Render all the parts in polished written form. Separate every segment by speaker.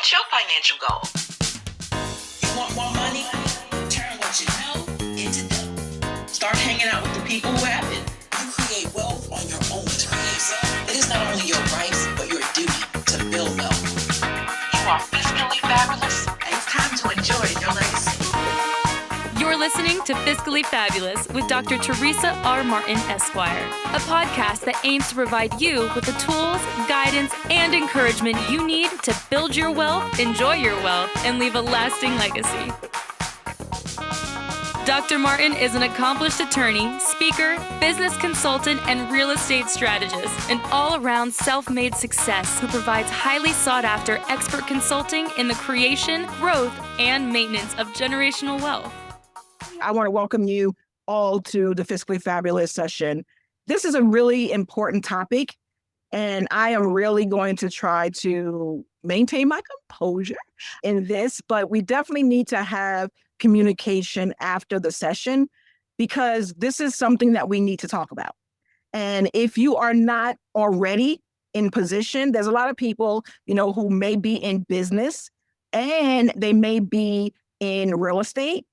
Speaker 1: What's your financial goal?
Speaker 2: You want more money? Turn what you know into dough. Start hanging out with the people who have it. You create wealth on your own terms. It is not only your rights, but your duty to build wealth.
Speaker 1: You are fiscally fabulous.
Speaker 2: And it's time to enjoy your legacy.
Speaker 3: You're listening to Fiscally Fabulous with Dr. Teresa Martin, Esquire, a podcast that aims to provide you with the tools, guidance, and encouragement you need to build your wealth, enjoy your wealth, and leave a lasting legacy. Dr. Martin is an accomplished attorney, speaker, business consultant, and real estate strategist, an all-around self-made success who provides highly sought-after expert consulting in the creation, growth, and maintenance of generational wealth.
Speaker 4: I want to welcome you all to the Fiscally Fabulous session. This is a really important topic, and I am really going to try to maintain my composure in this, but we definitely need to have communication after the session because this is something that we need to talk about. And if you are not already in position, there's a lot of people, who may be in business and they may be in real estate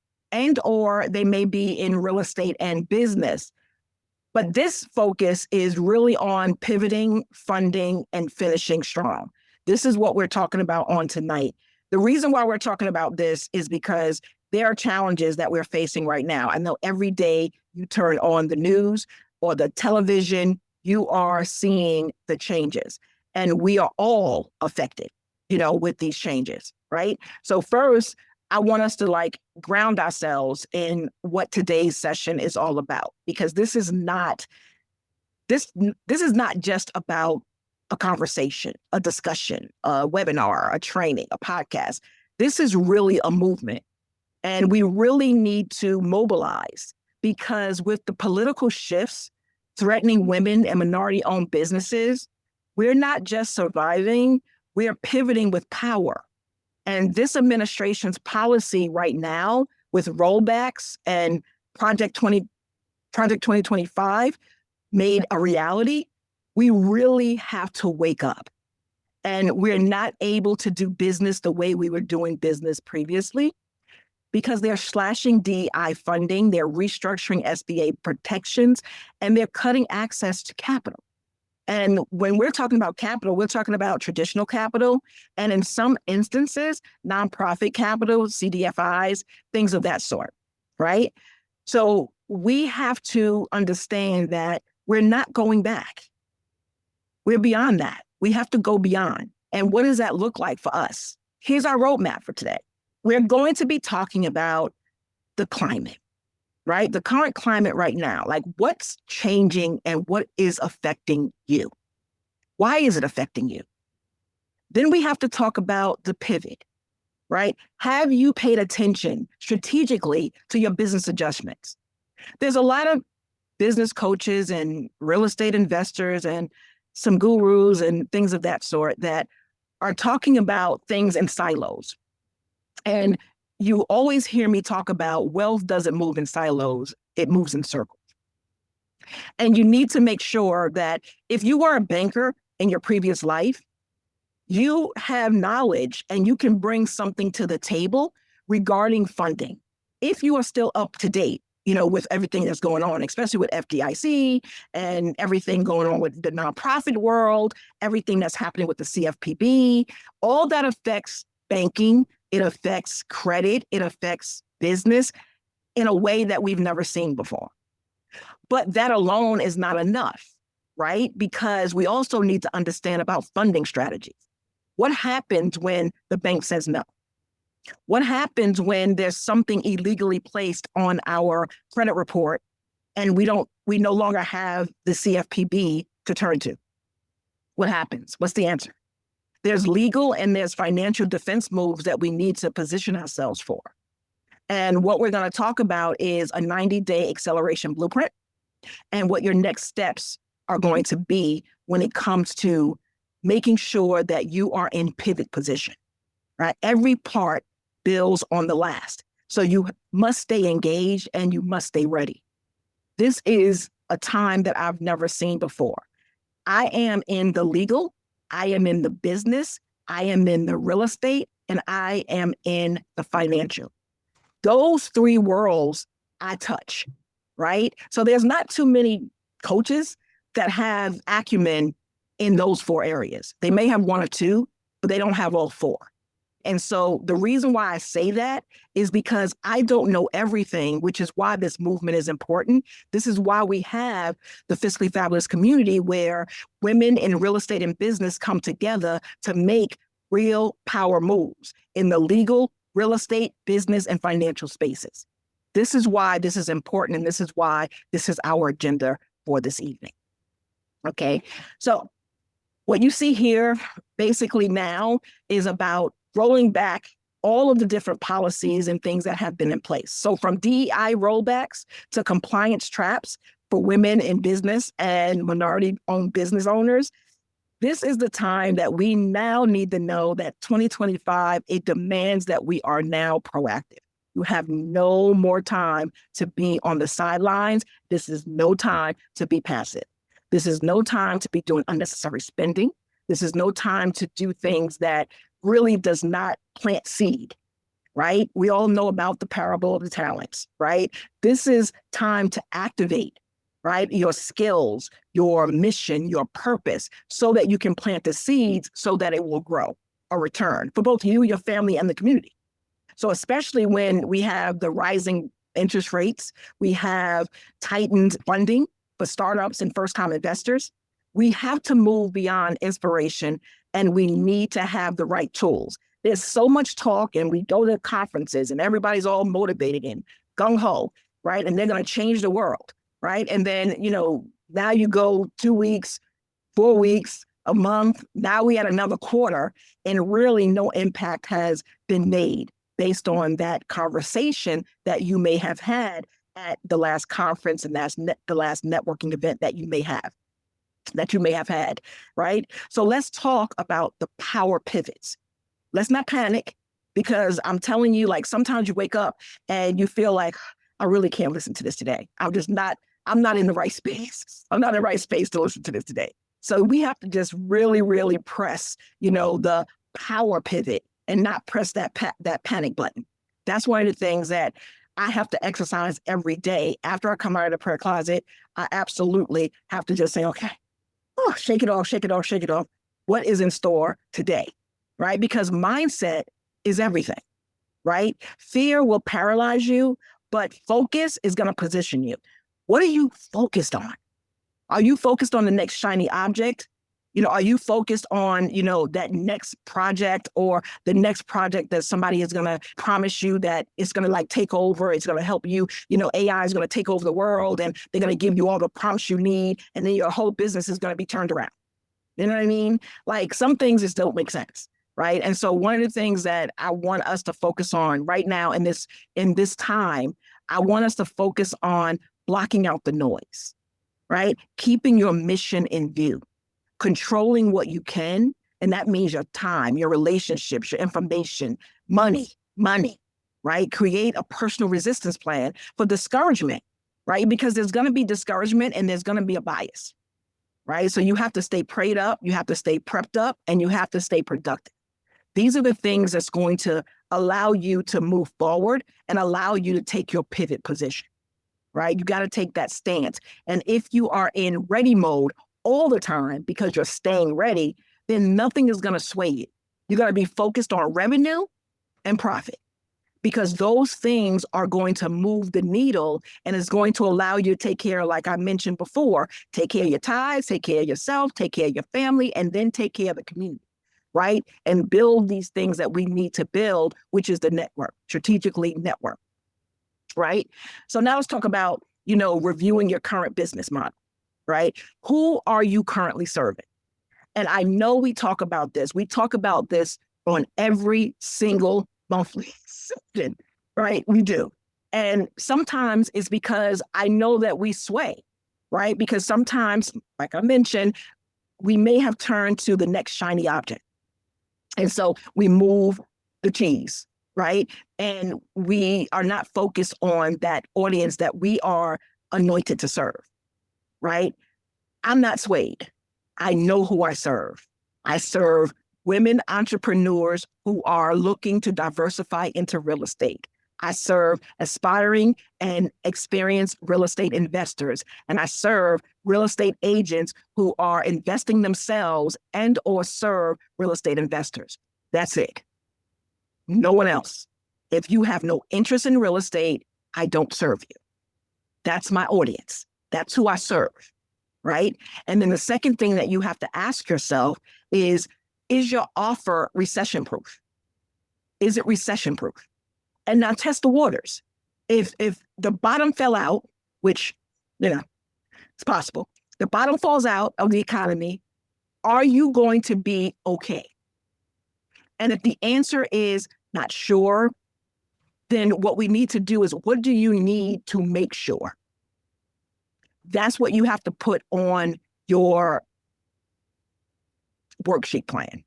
Speaker 4: or they may be in real estate and business. But this focus is really on pivoting, funding, and finishing strong. This is what we're talking about on tonight. The reason why we're talking about this is because there are challenges that we're facing right now. I know every day you turn on the news or the television, you are seeing the changes. And we are all affected, with these changes, right? So first, I want us to ground ourselves in what today's session is all about, because this is not just about a conversation, a discussion, a webinar, a training, a podcast. This is really a movement. And we really need to mobilize, because with the political shifts threatening women and minority-owned businesses, we're not just surviving, we're pivoting with power. And this administration's policy right now with rollbacks and Project 2025 made a reality. We really have to wake up. And we're not able to do business the way we were doing business previously because they're slashing DEI funding, they're restructuring SBA protections, and they're cutting access to capital. And when we're talking about capital, we're talking about traditional capital, and in some instances, nonprofit capital, CDFIs, things of that sort, right? So we have to understand that we're not going back. We're beyond that. We have to go beyond. And what does that look like for us? Here's our roadmap for today. We're going to be talking about the climate. Right? The current climate right now, what's changing and what is affecting you? Why is it affecting you? Then we have to talk about the pivot, right? Have you paid attention strategically to your business adjustments? There's a lot of business coaches and real estate investors and some gurus and things of that sort that are talking about things in silos. And you always hear me talk about wealth doesn't move in silos, it moves in circles. And you need to make sure that if you were a banker in your previous life, you have knowledge and you can bring something to the table regarding funding. If you are still up to date, with everything that's going on, especially with FDIC and everything going on with the nonprofit world, everything that's happening with the CFPB, all that affects banking. It affects credit, it affects business in a way that we've never seen before. But that alone is not enough, right? Because we also need to understand about funding strategies. What happens when the bank says no? What happens when there's something illegally placed on our credit report and we no longer have the CFPB to turn to? What happens? What's the answer? There's legal and there's financial defense moves that we need to position ourselves for. And what we're going to talk about is a 90-day acceleration blueprint and what your next steps are going to be when it comes to making sure that you are in pivot position, right? Every part builds on the last. So you must stay engaged and you must stay ready. This is a time that I've never seen before. I am in the legal, I am in the business, I am in the real estate, and I am in the financial. Those three worlds I touch, right? So there's not too many coaches that have acumen in those four areas. They may have one or two, but they don't have all four. And so the reason why I say that is because I don't know everything, which is why this movement is important. This is why we have the Fiscally Fabulous community, where women in real estate and business come together to make real power moves in the legal, real estate, business, and financial spaces. This is why this is important, and this is why this is our agenda for this evening. Okay, so what you see here basically now is about rolling back all of the different policies and things that have been in place. So from DEI rollbacks to compliance traps for women in business and minority-owned business owners, this is the time that we now need to know that 2025, it demands that we are now proactive. You have no more time to be on the sidelines. This is no time to be passive. This is no time to be doing unnecessary spending. This is no time to do things that really does not plant seed, right? We all know about the parable of the talents, right? This is time to activate, right? Your skills, your mission, your purpose, so that you can plant the seeds so that it will grow a return for both you, your family, and the community. So especially when we have the rising interest rates, we have tightened funding for startups and first-time investors, we have to move beyond inspiration, and we need to have the right tools. There's so much talk, and we go to conferences and everybody's all motivated and gung-ho, right? And they're going to change the world, right? And then, now you go 2 weeks, 4 weeks, a month, now we had another quarter, and really no impact has been made based on that conversation that you may have had at the last conference, and that's the last networking event that you may have had, right? So let's talk about the power pivots. Let's not panic, because I'm telling you, like, sometimes you wake up and you feel like, I really can't listen to this today. I'm not in the right space. I'm not in the right space to listen to this today. So we have to just really, really press, the power pivot and not press that panic button. That's one of the things that I have to exercise every day. After I come out of the prayer closet, I absolutely have to just say, okay, shake it off, shake it off, shake it off. What is in store today, right? Because mindset is everything, right? Fear will paralyze you, but focus is going to position you. What are you focused on? Are you focused on the next shiny object? Are you focused on, that next project, or the next project that somebody is going to promise you that it's going to take over, it's going to help you, AI is going to take over the world, and they're going to give you all the prompts you need, and then your whole business is going to be turned around. You know what I mean? Like, some things just don't make sense, right? And so one of the things that I want us to focus on right now in this time, I want us to focus on blocking out the noise, right? Keeping your mission in view. Controlling what you can, and that means your time, your relationships, your information, money, right? Create a personal resistance plan for discouragement, right? Because there's going to be discouragement and there's going to be a bias, right? So you have to stay prayed up, you have to stay prepped up, and you have to stay productive. These are the things that's going to allow you to move forward and allow you to take your pivot position, right? You got to take that stance. And if you are in ready mode all the time because you're staying ready, then nothing is going to sway you. You got to be focused on revenue and profit, because those things are going to move the needle, and it's going to allow you to take care, like I mentioned before, take care of your tithes, take care of yourself, take care of your family, and then take care of the community, right? And build these things that we need to build, which is the network, strategically network, right? So now let's talk about, reviewing your current business model. Right? Who are you currently serving? And I know we talk about this. We talk about this on every single monthly session, right? We do. And sometimes it's because I know that we sway, right? Because sometimes, like I mentioned, we may have turned to the next shiny object. And so we move the cheese, right? And we are not focused on that audience that we are anointed to serve. Right? I'm not swayed. I know who I serve. I serve women entrepreneurs who are looking to diversify into real estate. I serve aspiring and experienced real estate investors, and I serve real estate agents who are investing themselves and or serve real estate investors. That's it. No one else. If you have no interest in real estate, I don't serve you. That's my audience. That's who I serve, right? And then the second thing that you have to ask yourself is your offer recession-proof? Is it recession-proof? And now test the waters. If the bottom fell out, which, it's possible, the bottom falls out of the economy, are you going to be okay? And if the answer is not sure, then what we need to do is, what do you need to make sure? That's what you have to put on your worksheet plan,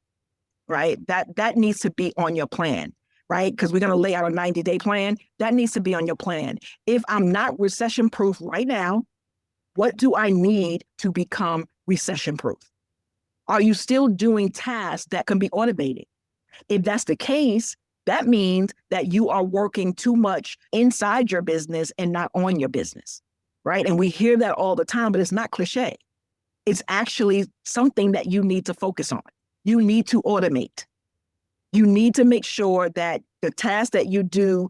Speaker 4: right? That needs to be on your plan, right? Because we're going to lay out a 90-day plan. That needs to be on your plan. If I'm not recession-proof right now, what do I need to become recession-proof? Are you still doing tasks that can be automated? If that's the case, that means that you are working too much inside your business and not on your business, right? And we hear that all the time, but it's not cliche. It's actually something that you need to focus on. You need to automate. You need to make sure that the tasks that you do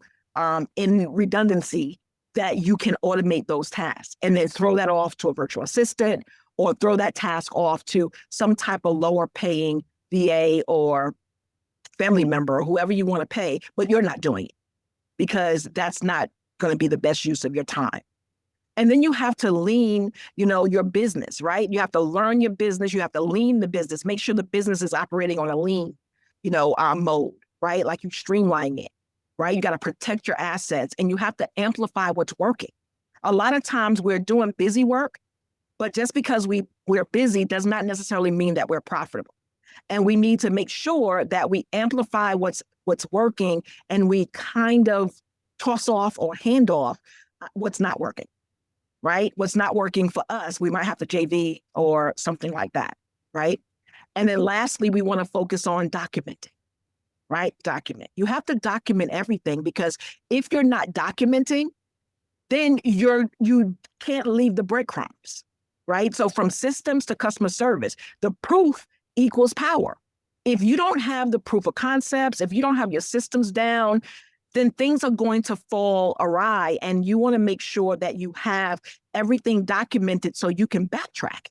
Speaker 4: in redundancy, that you can automate those tasks and then throw that off to a virtual assistant or throw that task off to some type of lower paying VA or family member or whoever you want to pay, but you're not doing it because that's not going to be the best use of your time. And then you have to lean, your business, right? You have to learn your business. You have to lean the business. Make sure the business is operating on a lean, mode, right? Like you streamline it, right? You got to protect your assets and you have to amplify what's working. A lot of times we're doing busy work, but just because we're busy does not necessarily mean that we're profitable. And we need to make sure that we amplify what's working and we kind of toss off or hand off what's not working, right? What's not working for us, we might have to JV or something like that, right? And then lastly, we want to focus on documenting, right? Document. You have to document everything because if you're not documenting, then you can't leave the breadcrumbs, right? So from systems to customer service, the proof equals power. If you don't have the proof of concepts, if you don't have your systems down, then things are going to fall awry. And you want to make sure that you have everything documented so you can backtrack.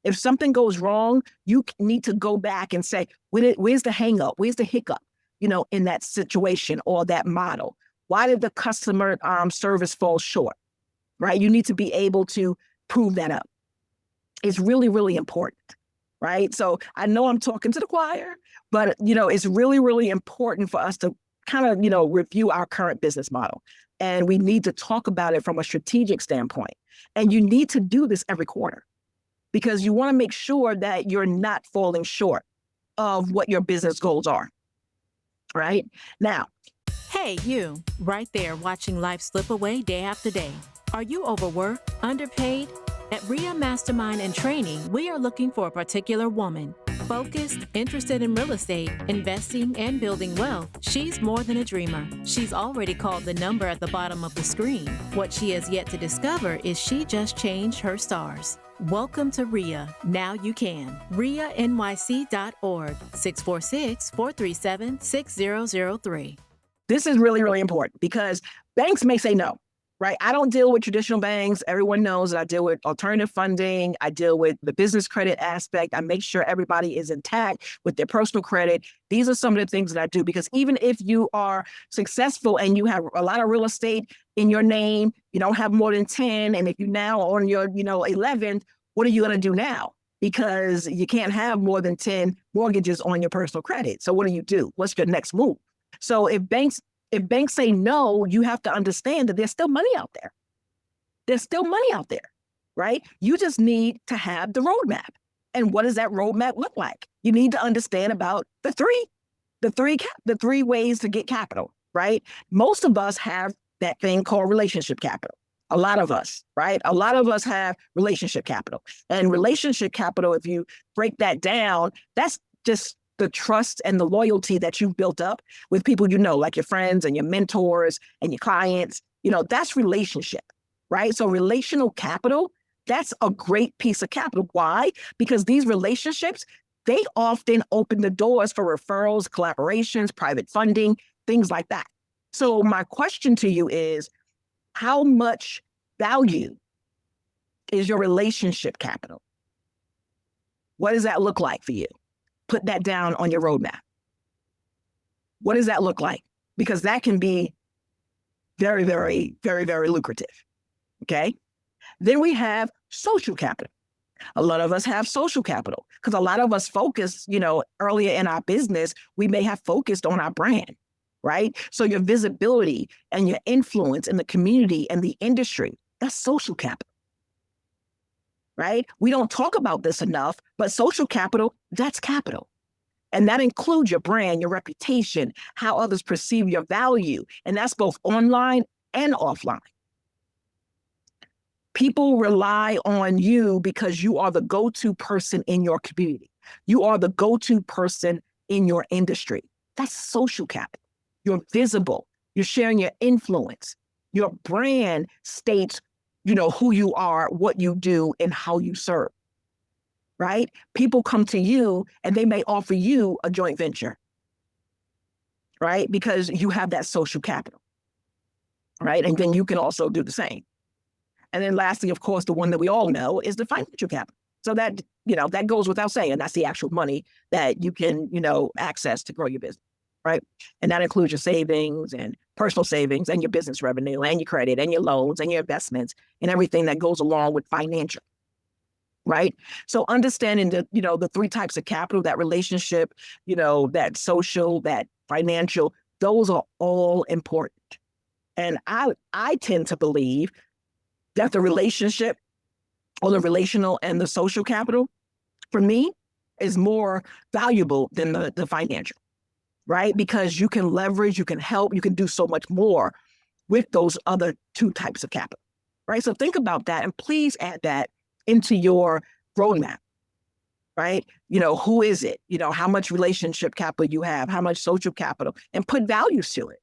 Speaker 4: If something goes wrong, you need to go back and say, where's the hang up? Where's the hiccup, in that situation or that model? Why did the customer service fall short, right? You need to be able to prove that up. It's really, really important. Right. So I know I'm talking to the choir, but, it's really, really important for us to kind of, review our current business model. And we need to talk about it from a strategic standpoint. And you need to do this every quarter because you want to make sure that you're not falling short of what your business goals are. Right now.
Speaker 5: Hey, you right there watching life slip away day after day. Are you overworked, underpaid? At RIA Mastermind and Training, we are looking for a particular woman. Focused, interested in real estate, investing, and building wealth, she's more than a dreamer. She's already called the number at the bottom of the screen. What she has yet to discover is she just changed her stars. Welcome to RIA. Now you can. RIANYC.org, 646-437-6003.
Speaker 4: This is really, really important because banks may say no. Right. I don't deal with traditional banks. Everyone knows that I deal with alternative funding. I deal with the business credit aspect. I make sure everybody is intact with their personal credit. These are some of the things that I do because even if you are successful and you have a lot of real estate in your name, you don't have more than 10. And if you now are on your, 11th, what are you going to do now? Because you can't have more than 10 mortgages on your personal credit. So what do? What's your next move? So if banks say no, you have to understand that there's still money out there. There's still money out there, right? You just need to have the roadmap. And what does that roadmap look like? You need to understand about the three ways to get capital, right? Most of us have that thing called relationship capital. A lot of us, right? A lot of us have relationship capital. And relationship capital, if you break that down, that's just the trust and the loyalty that you've built up with people you know, like your friends and your mentors and your clients. That's relationship, right? So relational capital, that's a great piece of capital. Why? Because these relationships, they often open the doors for referrals, collaborations, private funding, things like that. So my question to you is, how much value is your relationship capital? What does that look like for you? Put that down on your roadmap. What does that look like? Because that can be very, very, very, very lucrative. Okay. Then we have social capital. A lot of us have social capital because a lot of us focus, earlier in our business, we may have focused on our brand, right? So your visibility and your influence in the community and the industry, that's social capital, right? We don't talk about this enough, but social capital, that's capital. And that includes your brand, your reputation, how others perceive your value. And that's both online and offline. People rely on you because you are the go-to person in your community. You are the go-to person in your industry. That's social capital. You're visible. You're sharing your influence. Your brand states, who you are, what you do, and how you serve, right? People come to you and they may offer you a joint venture, right? Because you have that social capital, right? And then you can also do the same. And then lastly, of course, the one that we all know is the financial capital. So that, that goes without saying. That's the actual money that you can, access to grow your business, right? And that includes your savings and personal savings and your business revenue and your credit and your loans and your investments and everything that goes along with financial, right? So understanding the three types of capital, that relationship, that social, that financial, those are all important. And I tend to believe that the relationship or the relational and the social capital, for me, is more valuable than the financial, right? Because you can leverage, you can help, you can do so much more with those other two types of capital, right? So think about that and please add that into your roadmap, right? Who is it? How much relationship capital you have, how much social capital, and put values to it.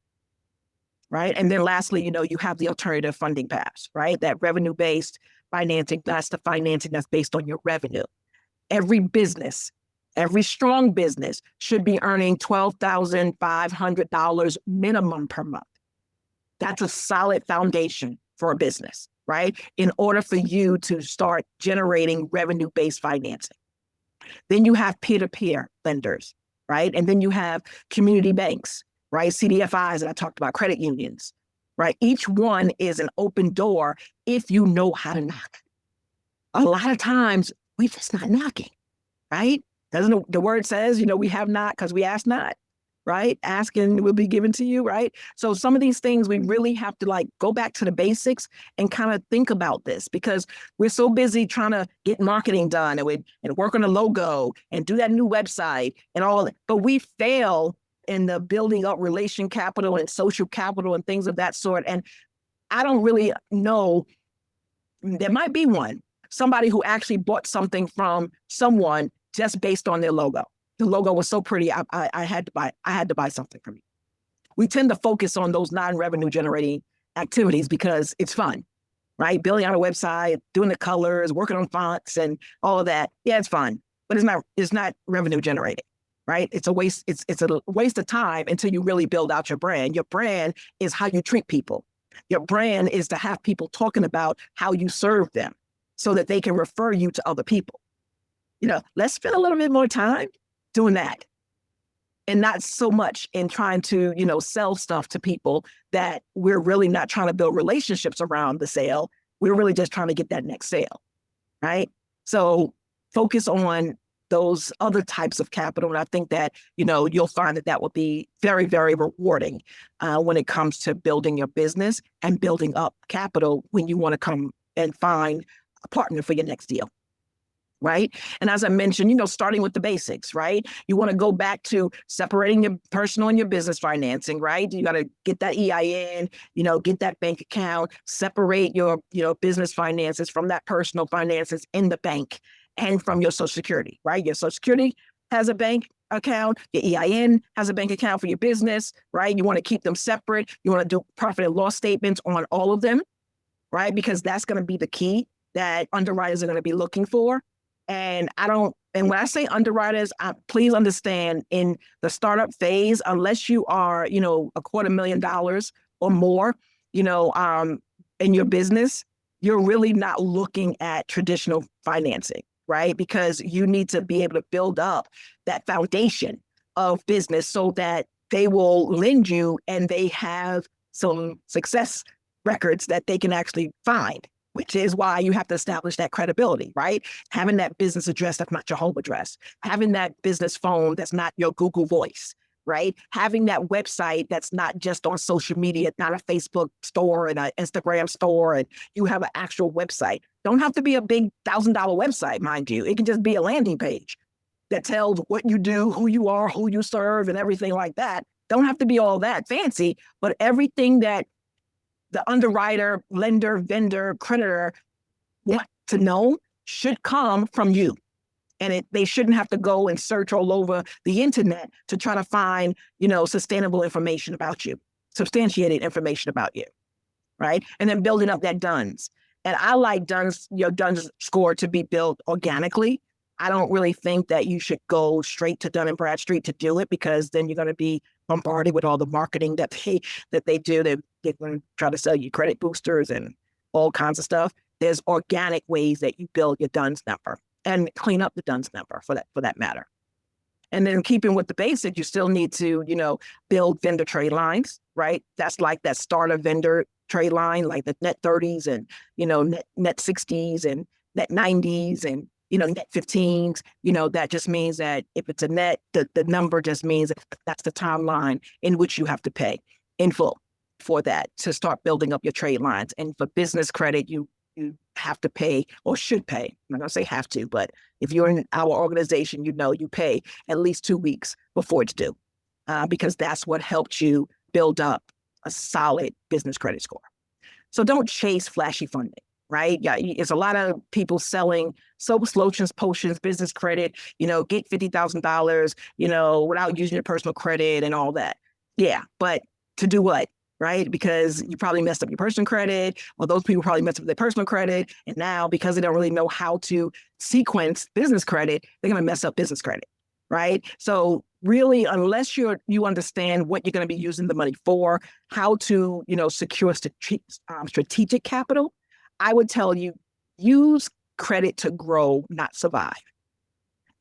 Speaker 4: Right. And then lastly, you have the alternative funding paths, right? That revenue-based financing, that's the financing that's based on your revenue. Every business, every strong business should be earning $12,500 minimum per month. That's a solid foundation for a business, right? In order for you to start generating revenue-based financing. Then you have peer-to-peer lenders, right? And then you have community banks, right? CDFIs that I talked about, credit unions, right? Each one is an open door if you know how to knock. A lot of times we're just not knocking, right? Doesn't the word says, we have not because we ask not, right? Ask and will be given to you, right? So some of these things we really have to go back to the basics and kind of think about this because we're so busy trying to get marketing done and work on a logo and do that new website and all that, but we fail in the building up relation capital and social capital and things of that sort. And I don't really know, there might be somebody who actually bought something from someone just based on their logo. The logo was so pretty, I had to buy something from you. We tend to focus on those non-revenue generating activities because it's fun, right? Building out a website, doing the colors, working on fonts and all of that. Yeah, it's fun, but it's not revenue generating. Right? It's a waste. It's a waste of time until you really build out your brand. Your brand is how you treat people. Your brand is to have people talking about how you serve them so that they can refer you to other people. Let's spend a little bit more time doing that and not so much in trying to, sell stuff to people that we're really not trying to build relationships around the sale. We're really just trying to get that next sale, right? So focus on those other types of capital. And I think that, you'll find that will be very, very rewarding when it comes to building your business and building up capital when you want to come and find a partner for your next deal. Right. And as I mentioned, starting with the basics, right? You want to go back to separating your personal and your business financing, right? You got to get that EIN, get that bank account, separate your, business finances from that personal finances in the bank and from your Social Security, right? Your Social Security has a bank account. Your EIN has a bank account for your business, right? You want to keep them separate. You want to do profit and loss statements on all of them, right? Because that's going to be the key that underwriters are going to be looking for. And when I say underwriters, please understand in the startup phase, unless you are, $250,000 or more, in your business, you're really not looking at traditional financing, right? Because you need to be able to build up that foundation of business so that they will lend you and they have some success records that they can actually find, which is why you have to establish that credibility, right? Having that business address that's not your home address, having that business phone that's not your Google Voice, right? Having that website that's not just on social media, not a Facebook store and an Instagram store, and you have an actual website. Don't have to be a big $1,000 website, mind you. It can just be a landing page that tells what you do, who you are, who you serve, and everything like that. Don't have to be all that fancy, but everything that the underwriter, lender, vendor, creditor want to know should come from you. And they shouldn't have to go and search all over the internet to try to find, sustainable information about you, substantiated information about you, right? And then building up that DUNS. And I like your DUNS score to be built organically. I don't really think that you should go straight to Dun & Bradstreet to do it, because then you're going to be bombarded with all the marketing that they do. They're going to try to sell you credit boosters and all kinds of stuff. There's organic ways that you build your DUNS number and clean up the DUNS number for that matter. And then keeping with the basics, you still need to, build vendor trade lines, right? That's like that starter vendor trade line, like the net 30s and, net 60s and net 90s and, net 15s. That just means that if it's a net, the number just means that's the timeline in which you have to pay in full for that to start building up your trade lines. And for business credit, you have to pay or should pay. I'm not going to say have to, but if you're in our organization, you pay at least 2 weeks before it's due, because that's what helped you build up a solid business credit score. So don't chase flashy funding, right? Yeah, it's a lot of people selling soaps, lotions, potions, business credit, get $50,000, without using your personal credit and all that. Yeah, but to do what? Right? Because you probably messed up your personal credit, or those people probably messed up their personal credit. And now, because they don't really know how to sequence business credit, they're going to mess up business credit. Right? So really, unless you understand what you're going to be using the money for, how to, secure strategic capital, I would tell you, use credit to grow, not survive.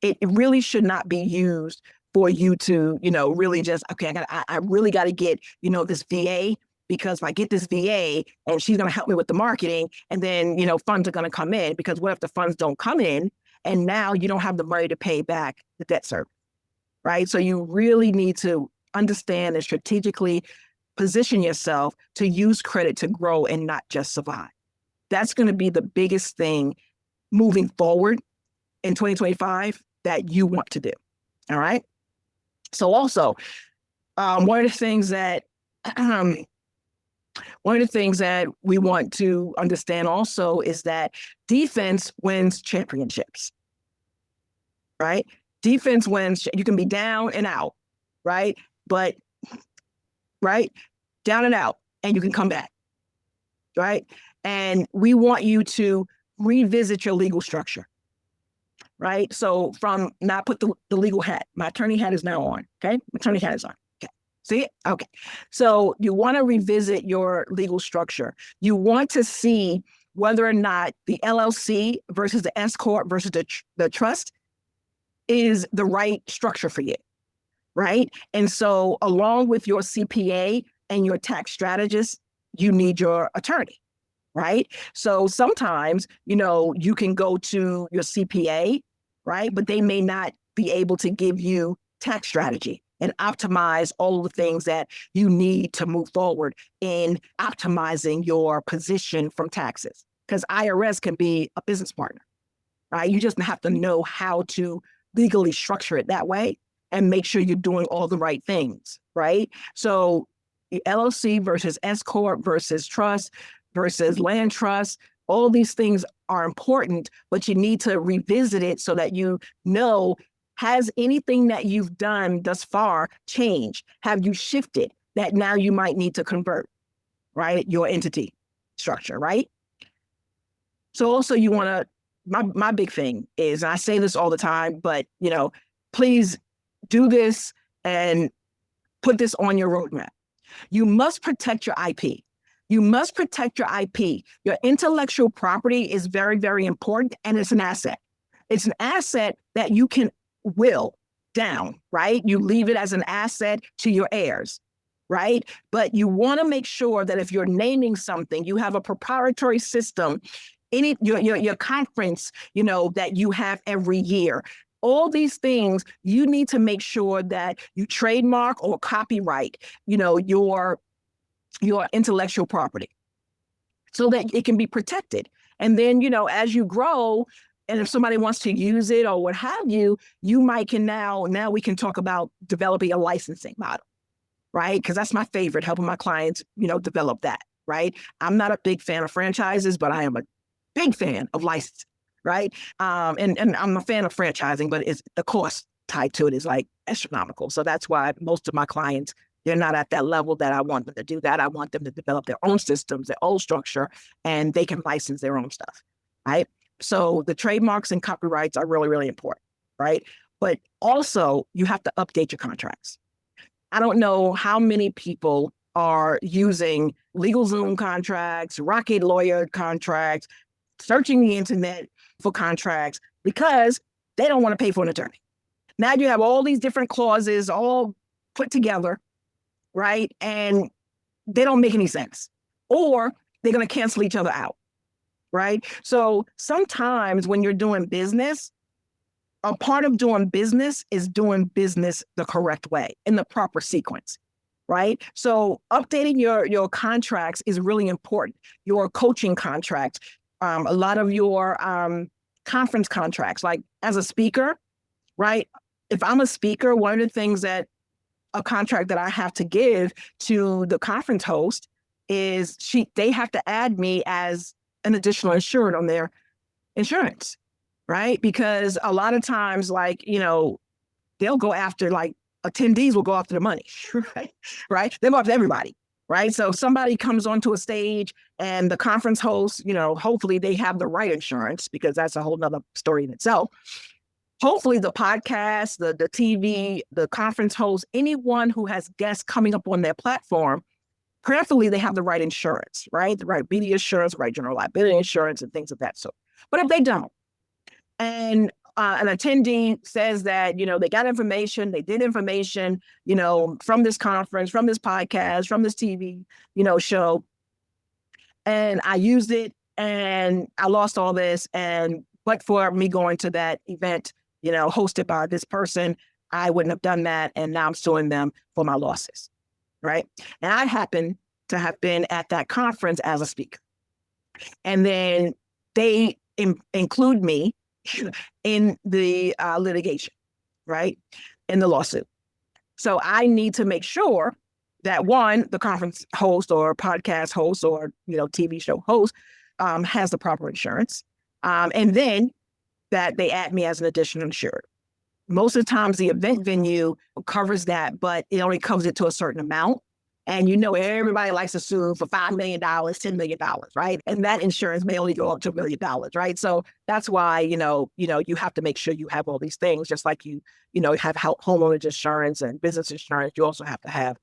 Speaker 4: It really should not be used for you to, really just, okay, I really got to get, this VA, because if I get this VA and she's going to help me with the marketing, and then, funds are going to come in, because what if the funds don't come in and now you don't have the money to pay back the debt service, right? So you really need to understand and strategically position yourself to use credit to grow and not just survive. That's going to be the biggest thing moving forward in 2025 that you want to do. All right. So also, one of the things that we want to understand also is that defense wins championships, right? Defense wins. You can be down and out, right? But down and out, and you can come back, right? And we want you to revisit your legal structure. Right. So now I put the legal hat. My attorney hat is now on. Okay. My attorney hat is on. Okay. See it? Okay. So you want to revisit your legal structure. You want to see whether or not the LLC versus the S Corp versus the trust is the right structure for you. Right. And so along with your CPA and your tax strategist, you need your attorney. Right. So sometimes, you can go to your CPA, right? But they may not be able to give you tax strategy and optimize all of the things that you need to move forward in optimizing your position from taxes. Because IRS can be a business partner, right? You just have to know how to legally structure it that way and make sure you're doing all the right things, right? So the LLC versus S Corp versus trust versus land trust, all these things are important, but you need to revisit it so that you know Has anything that you've done thus far changed? Have you shifted that now you might need to convert, right? Your entity structure, right? So also you want to, my big thing is, and I say this all the time, but please do this and put this on your roadmap. You must protect your IP. You must protect your IP. Your intellectual property is very, very important, and it's an asset. It's an asset that you can will down, right? You leave it as an asset to your heirs, right? But you want to make sure that if you're naming something, you have a proprietary system, your conference, that you have every year. All these things, you need to make sure that you trademark or copyright, your intellectual property so that it can be protected. And then, as you grow, and if somebody wants to use it or what have you, you might can now we can talk about developing a licensing model, right? Because that's my favorite, helping my clients, develop that, right? I'm not a big fan of franchises, but I am a big fan of licensing, right? And I'm a fan of franchising, but it's the cost tied to it is like astronomical. So that's why most of my clients, they're not at that level that I want them to do that. I want them to develop their own systems, their own structure, and they can license their own stuff, right? So the trademarks and copyrights are really, really important, right? But also you have to update your contracts. I don't know how many people are using LegalZoom contracts, Rocket Lawyer contracts, searching the internet for contracts because they don't want to pay for an attorney. Now you have all these different clauses all put together, right? And they don't make any sense. Or they're going to cancel each other out, right? So sometimes when you're doing business, a part of doing business is doing business the correct way in the proper sequence, right? So updating your contracts is really important. Your coaching contracts, a lot of your conference contracts, like as a speaker, right? If I'm a speaker, one of the things that a contract that I have to give to the conference host is they have to add me as an additional insured on their insurance, right? Because a lot of times, they'll go after, attendees will go after the money, right? Right? They go after everybody, right? So somebody comes onto a stage and the conference host, hopefully they have the right insurance, because that's a whole nother story in itself. Hopefully the podcast, the TV, the conference host, anyone who has guests coming up on their platform, prayerfully they have the right insurance, right? The right media insurance, right general liability insurance, and things of that sort. But if they don't, and an attendee says that, they got information, they did information, from this conference, from this podcast, from this TV, show, and I used it and I lost all this, but for me going to that event, hosted by this person, I wouldn't have done that. And now I'm suing them for my losses, right? And I happen to have been at that conference as a speaker. And then they include me in the litigation, right? In the lawsuit. So I need to make sure that one, the conference host or podcast host or, TV show host has the proper insurance. And then that they add me as an additional insured. Most of the times the event venue covers that, but it only covers it to a certain amount. And everybody likes to sue for $5 million, $10 million, right? And that insurance may only go up to $1 million, right? So that's why, you have to make sure you have all these things, just like you have homeowners insurance and business insurance. You also have to have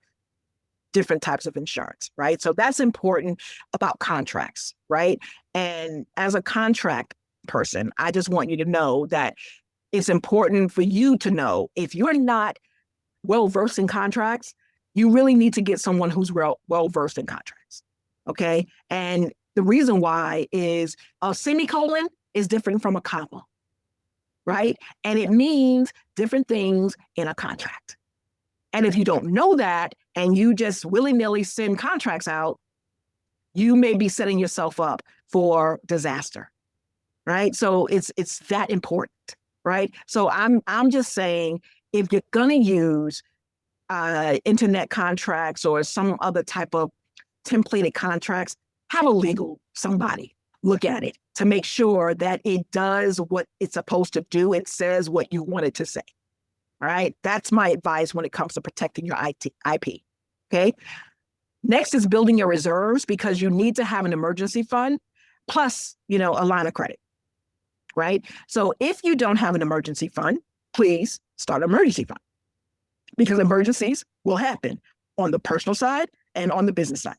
Speaker 4: different types of insurance, right? So that's important about contracts, right? And as a contract person, I just want you to know that it's important for you to know if you're not well-versed in contracts, you really need to get someone who's well-versed in contracts, okay? And the reason why is a semicolon is different from a comma, right? And it means different things in a contract. And if you don't know that and you just willy-nilly send contracts out, you may be setting yourself up for disaster, right? So it's that important, right? So I'm just saying, if you're gonna use internet contracts or some other type of templated contracts, have a legal somebody look at it to make sure that it does what it's supposed to do. It says what you want it to say, All right. That's my advice when it comes to protecting your IP. Okay. Next is building your reserves, because you need to have an emergency fund plus, a line of credit. Right. So if you don't have an emergency fund, please start an emergency fund, because emergencies will happen on the personal side and on the business side.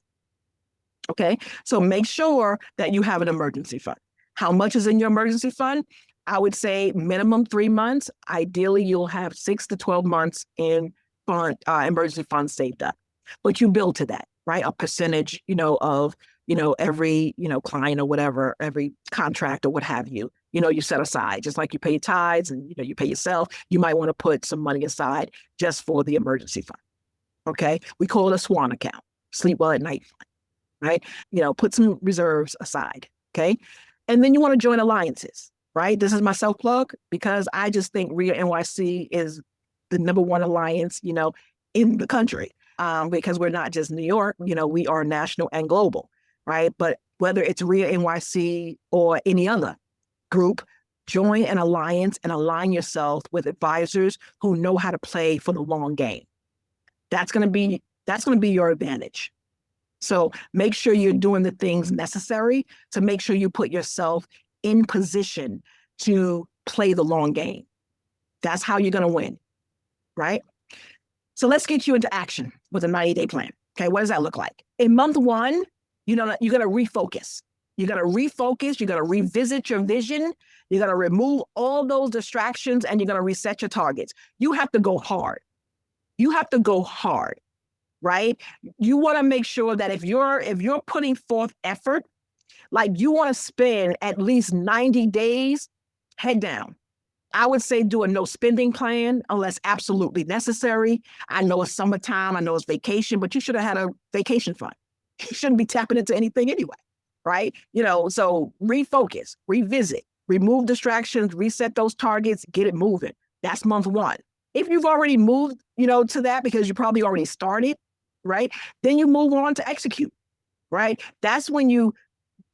Speaker 4: Okay. So make sure that you have an emergency fund. How much is in your emergency fund? I would say minimum 3 months. Ideally, you'll have 6 to 12 months in emergency funds saved up. But you build to that, right? A percentage, of, every, client or whatever, every contract or what have you, you set aside, just like you pay your tithes and, you pay yourself. You might want to put some money aside just for the emergency fund. Okay. We call it a SWAN account, sleep well at night fund, right? Put some reserves aside. Okay. And then you want to join alliances, right? This is my self plug, because I just think REIA NYC is the number one alliance, in the country, because we're not just New York, we are national and global, right? But whether it's REIA NYC or any other group, join an alliance and align yourself with advisors who know how to play for the long game. That's going to be your advantage. So make sure you're doing the things necessary to make sure you put yourself in position to play the long game. That's how you're going to win, right? So let's get you into action with a 90-day plan. Okay, what does that look like? In month 1, you're going to refocus. You're going to refocus. You're going to revisit your vision. You're going to remove all those distractions, and you're going to reset your targets. You have to go hard. Right? You want to make sure that if you're putting forth effort, like you want to spend at least 90 days head down. I would say do a no spending plan unless absolutely necessary. I know it's summertime, I know it's vacation, but you should have had a vacation fund. You shouldn't be tapping into anything anyway, right? So refocus, revisit, remove distractions, reset those targets, get it moving. That's month 1. If you've already moved, to that because you probably already started, right? Then you move on to execute, right? That's when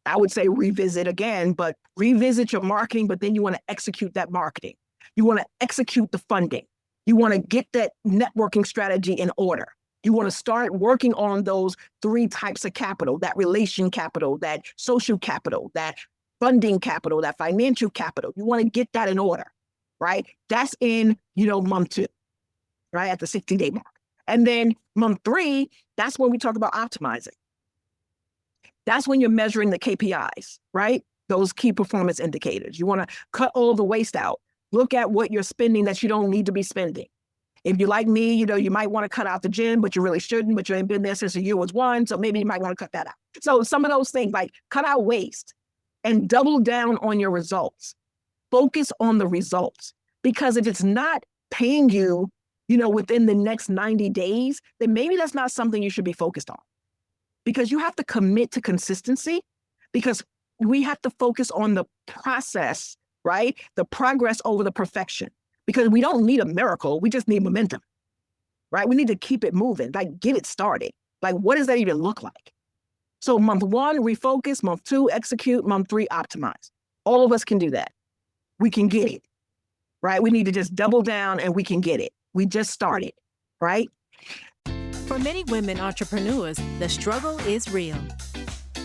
Speaker 4: I would say revisit again, but revisit your marketing, but then you want to execute that marketing. You want to execute the funding. You want to get that networking strategy in order. You want to start working on those 3 types of capital, that relation capital, that social capital, that funding capital, that financial capital. You want to get that in order, right? That's in, month 2, right? At the 60-day mark. And then month 3, that's when we talk about optimizing. That's when you're measuring the KPIs, right? Those key performance indicators. You want to cut all the waste out. Look at what you're spending that you don't need to be spending. If you're like me, you might want to cut out the gym, but you really shouldn't, but you ain't been there since the year was 1. So maybe you might want to cut that out. So some of those things, like cut out waste and double down on your results. Focus on the results, because if it's not paying you, within the next 90 days, then maybe that's not something you should be focused on. Because you have to commit to consistency, because we have to focus on the process, right? The progress over the perfection, because we don't need a miracle. We just need momentum, right? We need to keep it moving, like get it started. Like, what does that even look like? So month 1, refocus. Month 2, execute. Month 3, optimize. All of us can do that. We can get it, right? We need to just double down and we can get it. We just started, right?
Speaker 5: For many women entrepreneurs, the struggle is real.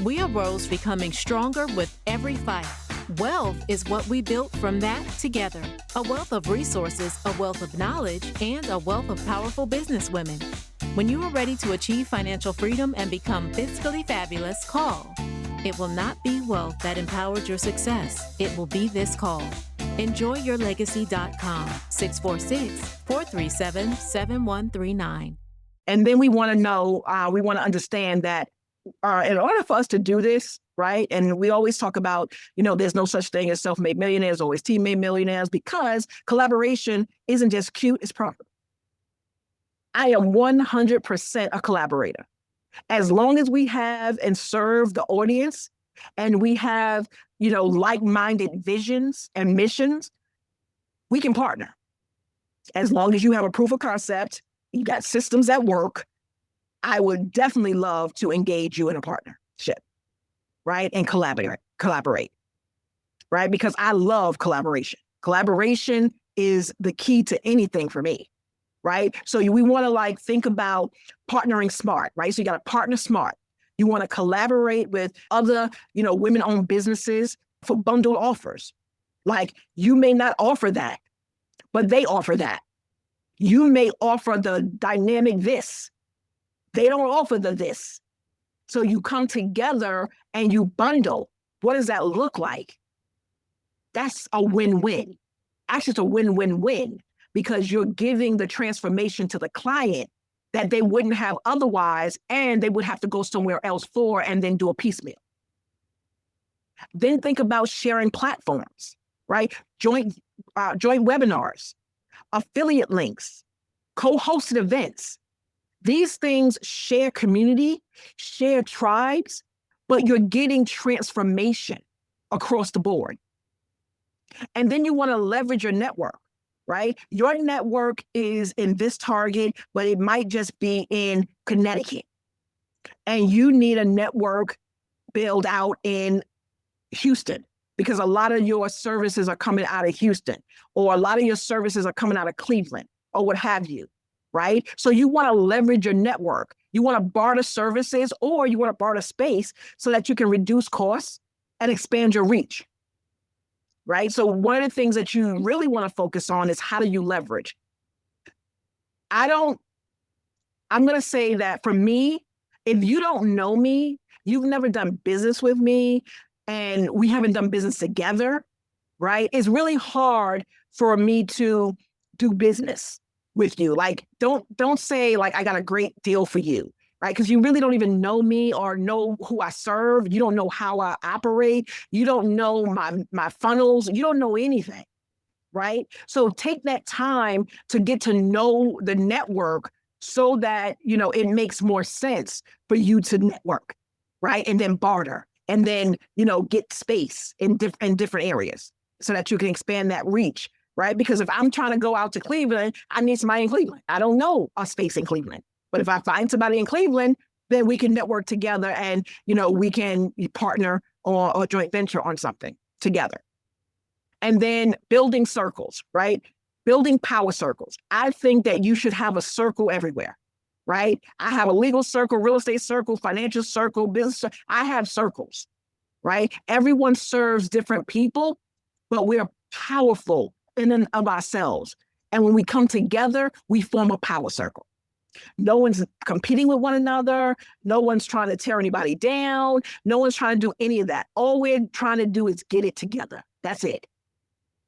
Speaker 5: We arose becoming stronger with every fight. Wealth is what we built from that together. A wealth of resources, a wealth of knowledge, and a wealth of powerful businesswomen. When you are ready to achieve financial freedom and become fiscally fabulous, call. It will not be wealth that empowered your success. It will be this call. EnjoyYourLegacy.com, 646-437-7139.
Speaker 4: And then we want to know, we want to understand that in order for us to do this, right? And we always talk about, there's no such thing as self-made millionaires, always team-made millionaires, because collaboration isn't just cute, it's profitable. I am 100% a collaborator. As long as we have and serve the audience and we have, like-minded visions and missions, we can partner. As long as you have a proof of concept, you got systems that work, I would definitely love to engage you in a partnership, right? And collaborate, right? Because I love collaboration. Collaboration is the key to anything for me, right? So we want to like think about partnering smart, right? So you got to partner smart. You want to collaborate with other, women-owned businesses for bundled offers. Like you may not offer that, but they offer that. You may offer the dynamic this. They don't offer the this. So you come together and you bundle. What does that look like? That's a win-win. Actually, it's a win-win-win because you're giving the transformation to the client that they wouldn't have otherwise, and they would have to go somewhere else for and then do a piecemeal. Then think about sharing platforms, right? Joint webinars, affiliate links, co-hosted events. These things share community, share tribes, but you're getting transformation across the board. And then you want to leverage your network, right? Your network is in this target, but it might just be in Connecticut. And you need a network build out in Houston because a lot of your services are coming out of Houston, or a lot of your services are coming out of Cleveland, or what have you, right? So you want to leverage your network. You want to barter services, or you want to barter space so that you can reduce costs and expand your reach, right? So one of the things that you really want to focus on is how do you leverage? I'm going to say that for me, if you don't know me, you've never done business with me, and we haven't done business together, right? It's really hard for me to do business with you. Like, don't say like, I got a great deal for you, right? Because you really don't even know me or know who I serve. You don't know how I operate. You don't know my funnels. You don't know anything, right? So take that time to get to know the network so that, it makes more sense for you to network, right? And then barter. And then, get space in different areas so that you can expand that reach, right? Because if I'm trying to go out to Cleveland, I need somebody in Cleveland. I don't know a space in Cleveland. But if I find somebody in Cleveland, then we can network together and, we can partner or joint venture on something together. And then building circles, right? Building power circles. I think that you should have a circle everywhere. Right? I have a legal circle, real estate circle, financial circle, business. I have circles, right? Everyone serves different people, but we're powerful in and of ourselves. And when we come together, we form a power circle. No one's competing with one another. No one's trying to tear anybody down. No one's trying to do any of that. All we're trying to do is get it together. That's it.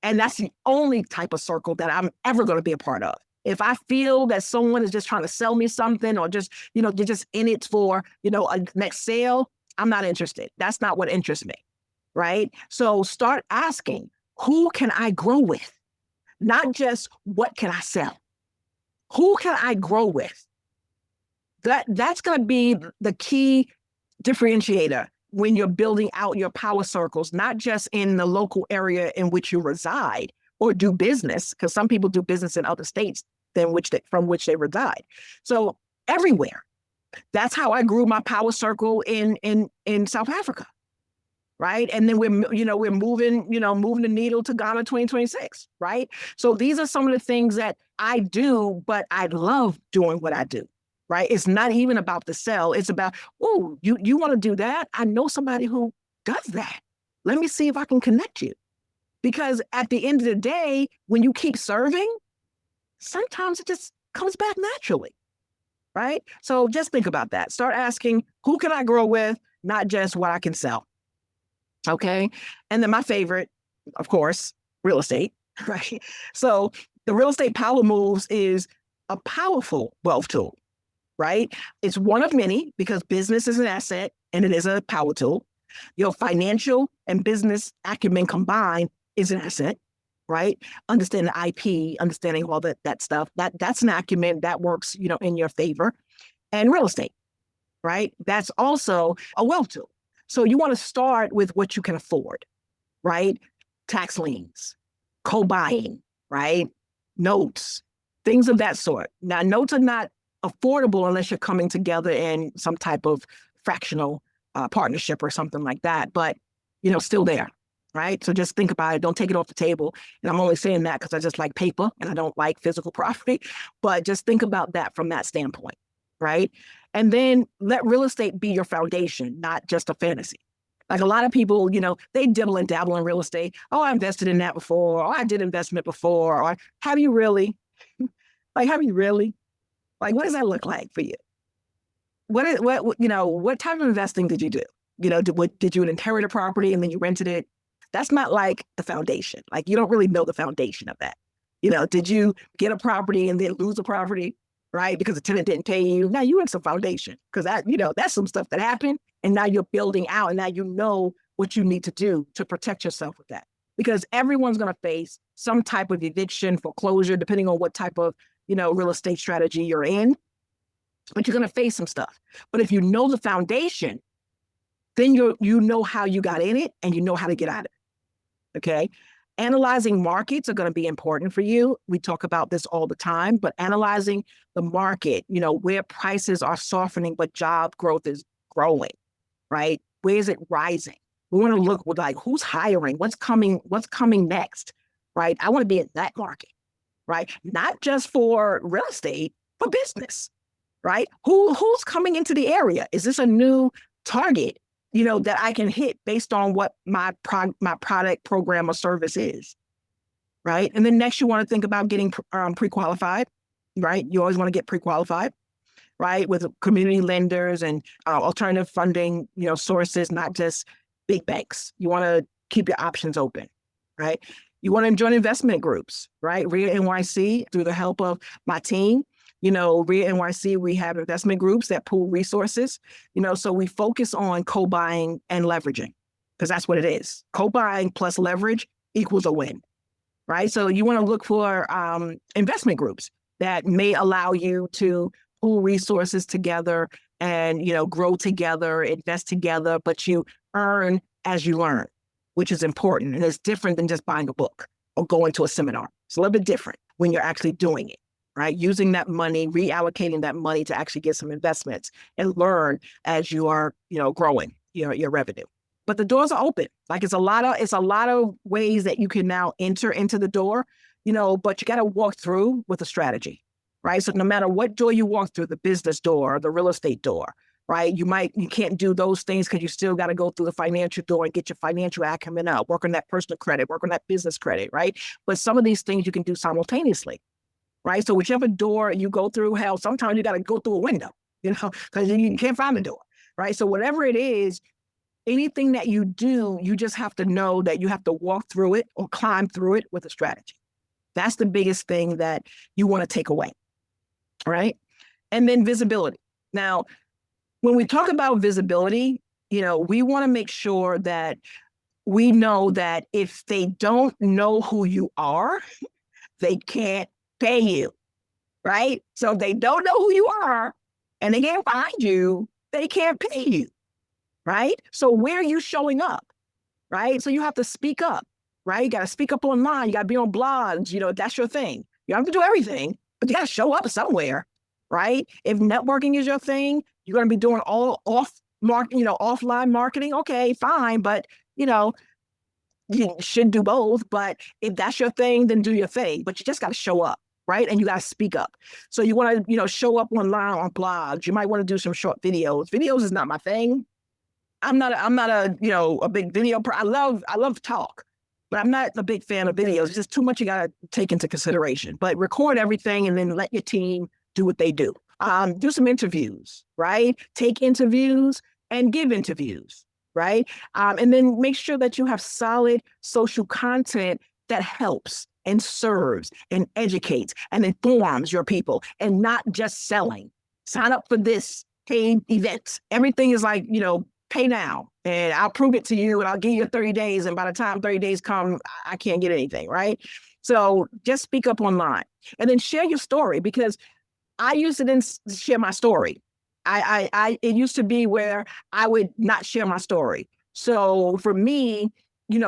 Speaker 4: And that's the only type of circle that I'm ever going to be a part of. If I feel that someone is just trying to sell me something or just, they're just in it for, a next sale, I'm not interested. That's not what interests me, right? So start asking, who can I grow with? Not just what can I sell? Who can I grow with? That's going to be the key differentiator when you're building out your power circles, not just in the local area in which you reside or do business, because some people do business in other states from which they reside. So everywhere. That's how I grew my power circle in South Africa, right? And then we're moving the needle to Ghana 2026, right? So these are some of the things that I do, but I love doing what I do, right? It's not even about the sell. It's about, oh, you want to do that? I know somebody who does that. Let me see if I can connect you. Because at the end of the day, when you keep serving, sometimes it just comes back naturally, right? So just think about that. Start asking, who can I grow with, not just what I can sell, okay? And then my favorite, of course, real estate, right? So the real estate power moves is a powerful wealth tool, right? It's one of many because business is an asset and it is a power tool. Your financial and business acumen combined is an asset. Right? Understanding the IP, understanding all that stuff, that's an acumen that works, in your favor. And real estate, right? That's also a wealth tool. So you want to start with what you can afford, right? Tax liens, co-buying, right? Notes, things of that sort. Now, notes are not affordable unless you're coming together in some type of fractional partnership or something like that, but, still there. right? So just think about it. Don't take it off the table. And I'm only saying that because I just like paper and I don't like physical property. But just think about that from that standpoint, right? And then let real estate be your foundation, not just a fantasy. Like a lot of people, they dibble and dabble in real estate. Oh, I invested in that before. Or I did investment before. Or have you really? Have you really? Like, what does that look like for you? What type of investing did you do? Did you inherit a property and then you rented it? That's not like the foundation. Like, you don't really know the foundation of that. Did you get a property and then lose a property, right? Because the tenant didn't pay you. Now you in some foundation because that's some stuff that happened. And now you're building out and now you know what you need to do to protect yourself with that. Because everyone's going to face some type of eviction, foreclosure, depending on what type of, real estate strategy you're in. But you're going to face some stuff. But if you know the foundation, then you know how you got in it and you know how to get out of it. Okay. Analyzing markets are going to be important for you. We talk about this all the time, but analyzing the market, where prices are softening, but job growth is growing, right? Where is it rising? We want to look with who's hiring, what's coming next, right? I want to be in that market, right? Not just for real estate, for business, right? Who's coming into the area? Is this a new target, that I can hit based on what my product, program, or service is, right? And then next, you want to think about getting pre-qualified, right? You always want to get pre-qualified, right? With community lenders and alternative funding, sources, not just big banks. You want to keep your options open, right? You want to join investment groups, right? REIA NYC, through the help of my team, REIA NYC, we have investment groups that pool resources, so we focus on co-buying and leveraging because that's what it is. Co-buying plus leverage equals a win, right? So you want to look for investment groups that may allow you to pool resources together and, grow together, invest together, but you earn as you learn, which is important. And it's different than just buying a book or going to a seminar. It's a little bit different when you're actually doing it. Right? Using that money, reallocating that money to actually get some investments and learn as you are, growing your revenue. But the doors are open. Like it's a lot of ways that you can now enter into the door, but you got to walk through with a strategy, right? So no matter what door you walk through, the business door, the real estate door, right? You can't do those things because you still got to go through the financial door and get your financial acumen up, work on that personal credit, work on that business credit, right? But some of these things you can do simultaneously. Right. So whichever door you go through, hell, sometimes you got to go through a window, because you can't find the door. Right. So whatever it is, anything that you do, you just have to know that you have to walk through it or climb through it with a strategy. That's the biggest thing that you want to take away. Right. And then visibility. Now, when we talk about visibility, we want to make sure that we know that if they don't know who you are, they can't pay you, right? So if they don't know who you are and they can't find you, they can't pay you, right? So where are you showing up, right? So you have to speak up, right? You got to speak up online. You got to be on blogs, that's your thing. You have to do everything, but you got to show up somewhere, right? If networking is your thing, you're going to be doing all offline marketing. Okay, fine. But, you should do both. But if that's your thing, then do your thing. But you just got to show up. Right. And you got to speak up. So you want to, show up online on blogs. You might want to do some short videos. Videos is not my thing. I'm not a big video. I love talk, but I'm not a big fan of videos. It's just too much you got to take into consideration. But record everything and then let your team do what they do. Do some interviews, right? Take interviews and give interviews, right? And then make sure that you have solid social content that helps and serves and educates and informs your people and not just selling. Sign up for this paid event. Everything is like, pay now and I'll prove it to you and I'll give you 30 days. And by the time 30 days come, I can't get anything, right? So just speak up online and then share your story because I used to then share my story. It used to be where I would not share my story. So for me,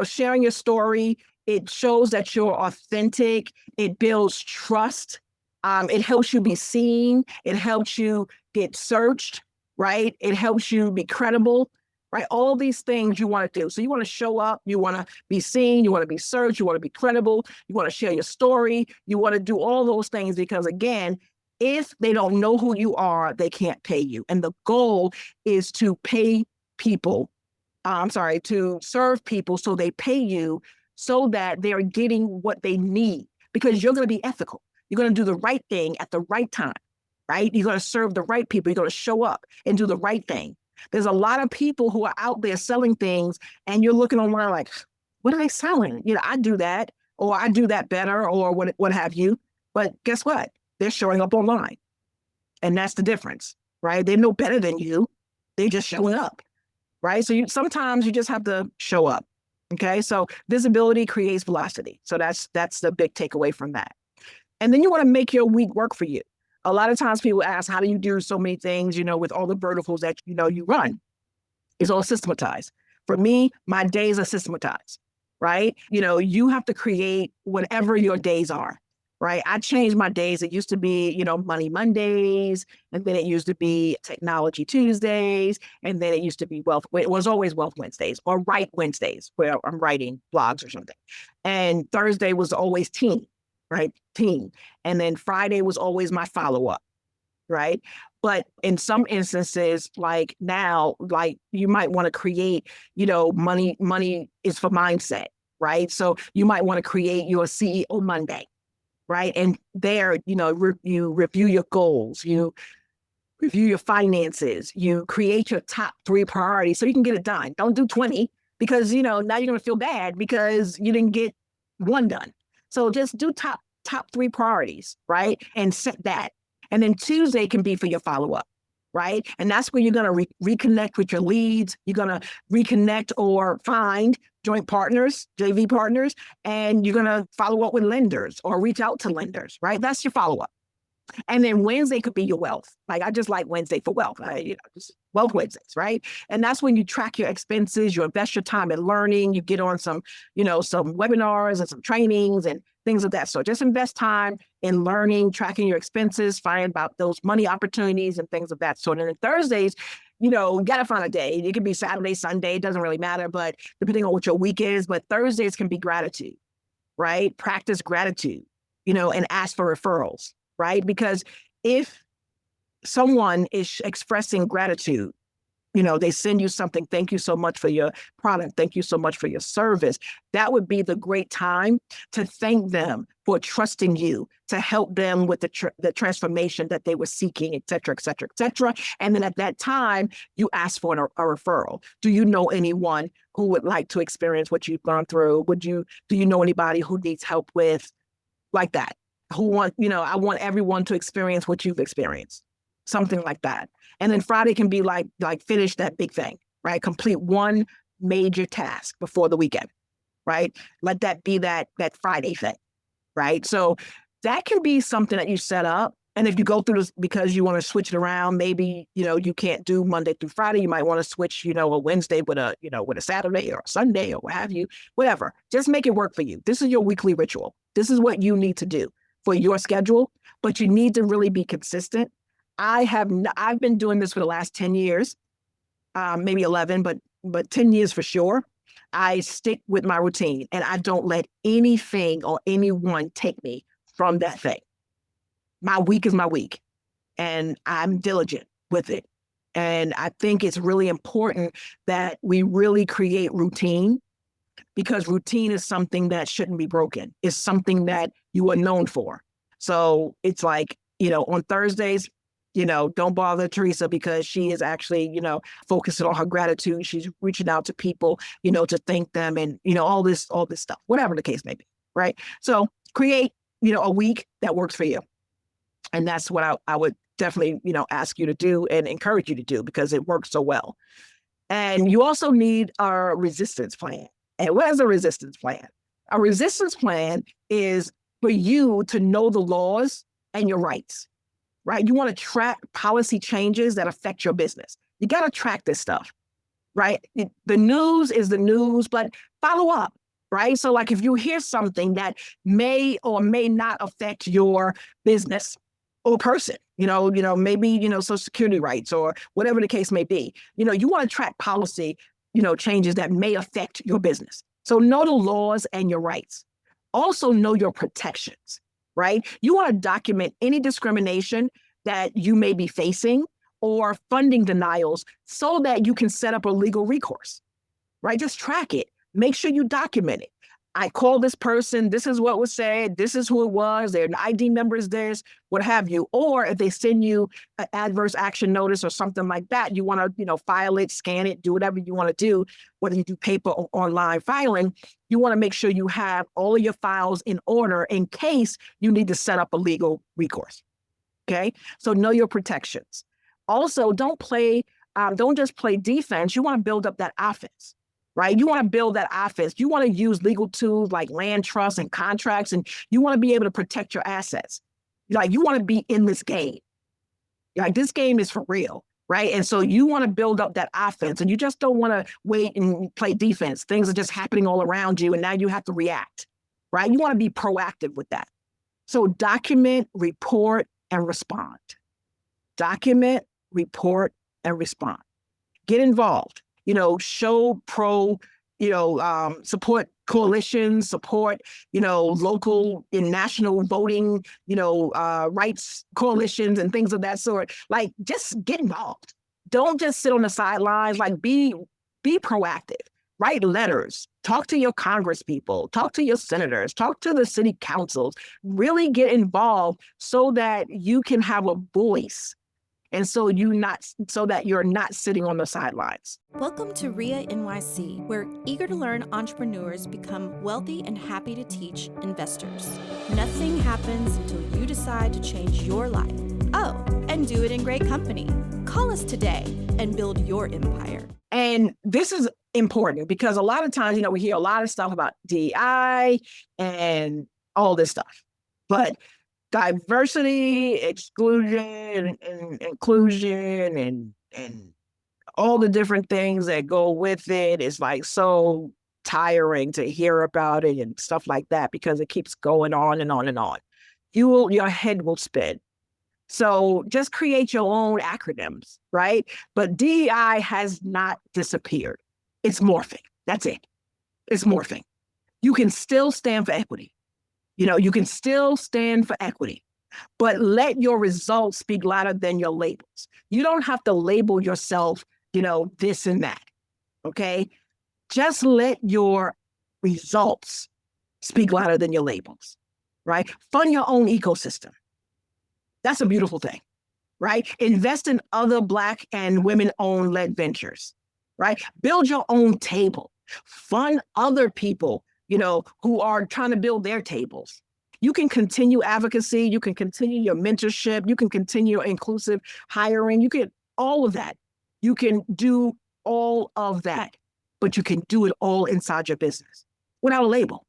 Speaker 4: sharing your story, it shows that you're authentic. It builds trust. It helps you be seen. It helps you get searched, right? It helps you be credible. right? All these things you want to do. So you want to show up, you want to be seen, you want to be searched, you want to be credible, you want to share your story, you want to do all those things because, again, if they don't know who you are, they can't pay you. And the goal is to pay people, to serve people so they pay you so that they're getting what they need because you're going to be ethical. You're going to do the right thing at the right time, right? You're going to serve the right people. You're going to show up and do the right thing. There's a lot of people who are out there selling things and you're looking online like, what are they selling? I do that or I do that better or what have you. But guess what? They're showing up online. And that's the difference, right? They're no better than you. They're just showing up, right? So sometimes you just have to show up, okay? So visibility creates velocity. So that's the big takeaway from that. And then you want to make your week work for you. A lot of times people ask, how do you do so many things, with all the verticals that, you run? It's all systematized. For me, my days are systematized, right? You have to create whatever your days are, right? I changed my days. It used to be, Money Mondays, and then it used to be Technology Tuesdays, and then it used to be it was always Wealth Wednesdays or Write Wednesdays, where I'm writing blogs or something. And Thursday was always Team. Right? Team. And then Friday was always my follow-up, right? But in some instances, like now, like you might want to create, money is for mindset, right? So you might want to create your CEO Monday, right? And there, you review your goals, you review your finances, you create your top 3 priorities so you can get it done. Don't do 20 because, now you're going to feel bad because you didn't get 1 done. So just do top 3 priorities, right? And set that. And then Tuesday can be for your follow-up, right? And that's where you're going to reconnect with your leads. You're going to reconnect or find joint partners, JV partners, and you're going to follow up with lenders or reach out to lenders, right? That's your follow-up. And then Wednesday could be your wealth. Like I just like Wednesday for wealth, just Wealth Wednesdays, right? And that's when you track your expenses, you invest your time in learning, you get on some webinars and some trainings and things of that sort. Just invest time in learning, tracking your expenses, finding about those money opportunities and things of that sort. And then Thursdays, you got to find a day. It could be Saturday, Sunday, it doesn't really matter, but depending on what your week is, but Thursdays can be gratitude, right? Practice gratitude, and ask for referrals. Right? Because if someone is expressing gratitude, they send you something, thank you so much for your product, thank you so much for your service, that would be the great time to thank them for trusting you to help them with the transformation that they were seeking, et cetera, et cetera, et cetera. And then at that time, you ask for a referral. Do you know anyone who would like to experience what you've gone through? Do you know anybody who needs help with like that? I want everyone to experience what you've experienced, something like that. And then Friday can be like finish that big thing, right? Complete one major task before the weekend, right? Let that be that Friday thing, right? So that can be something that you set up. And if you go through this because you want to switch it around, maybe, you can't do Monday through Friday. You might want to switch, a Wednesday with a Saturday or a Sunday or what have you, whatever. Just make it work for you. This is your weekly ritual. This is what you need to do for your schedule, but you need to really be consistent. I've been doing this for the last 10 years, maybe 11, but 10 years for sure. I stick with my routine and I don't let anything or anyone take me from that thing. My week is my week and I'm diligent with it. And I think it's really important that we really create routine because routine is something that shouldn't be broken. It's something that you are known for. So it's like, on Thursdays, don't bother Teresa because she is actually, focusing on her gratitude. She's reaching out to people, to thank them and, all this stuff, whatever the case may be, right? So create, a week that works for you. And that's what I would definitely, ask you to do and encourage you to do because it works so well. And you also need a resistance plan. And what is a resistance plan? A resistance plan is for you to know the laws and your rights, right? You want to track policy changes that affect your business. You got to track this stuff, right? The news is the news, but follow up, right? So like if you hear something that may or may not affect your business or person, maybe, Social Security rights or whatever the case may be. You want to track policy, changes that may affect your business. So know the laws and your rights. Also know your protections, right? You want to document any discrimination that you may be facing or funding denials so that you can set up a legal recourse, right? Just track it. Make sure you document it. I called this person. This is what was said. This is who it was. Their ID number is this, what have you. Or if they send you an adverse action notice or something like that, you want to, file it, scan it, do whatever you want to do, whether you do paper or online filing. You want to make sure you have all of your files in order in case you need to set up a legal recourse. Okay, so know your protections. Also, don't just play defense. You want to build up that offense. Right? You want to build that offense. You want to use legal tools like land trusts and contracts, and you want to be able to protect your assets. Like, you want to be in this game. Like, this game is for real, right? And so you want to build up that offense, and you just don't want to wait and play defense. Things are just happening all around you, and now you have to react, right? You want to be proactive with that. So document, report, and respond. Document, report, and respond. Get involved. Show support coalitions, support, local and national voting, rights coalitions and things of that sort. Like, just get involved. Don't just sit on the sidelines. Like, be proactive. Write letters. Talk to your Congress people. Talk to your senators. Talk to the city councils. Really get involved so that you can have a voice. And so that you're not sitting on the sidelines.
Speaker 6: Welcome to RIA NYC, where eager to learn entrepreneurs become wealthy and happy to teach investors. Nothing happens until you decide to change your life. Oh, and do it in great company. Call us today and build your empire.
Speaker 4: And this is important because a lot of times, we hear a lot of stuff about DEI and all this stuff. But diversity, exclusion, and inclusion, and all the different things that go with it is like so tiring to hear about it and stuff like that because it keeps going on and on and on. Your head will spin. So just create your own acronyms, right? But DEI has not disappeared. It's morphing. That's it. It's morphing. You can still stand for equity. You can still stand for equity, but let your results speak louder than your labels. You don't have to label yourself, this and that, okay? Just let your results speak louder than your labels, right? Fund your own ecosystem. That's a beautiful thing, right? Invest in other Black and women-owned led ventures, right? Build your own table. Fund other people who are trying to build their tables. You can continue advocacy. You can continue your mentorship. You can continue inclusive hiring. You can all of that. You can do all of that, but you can do it all inside your business without a label,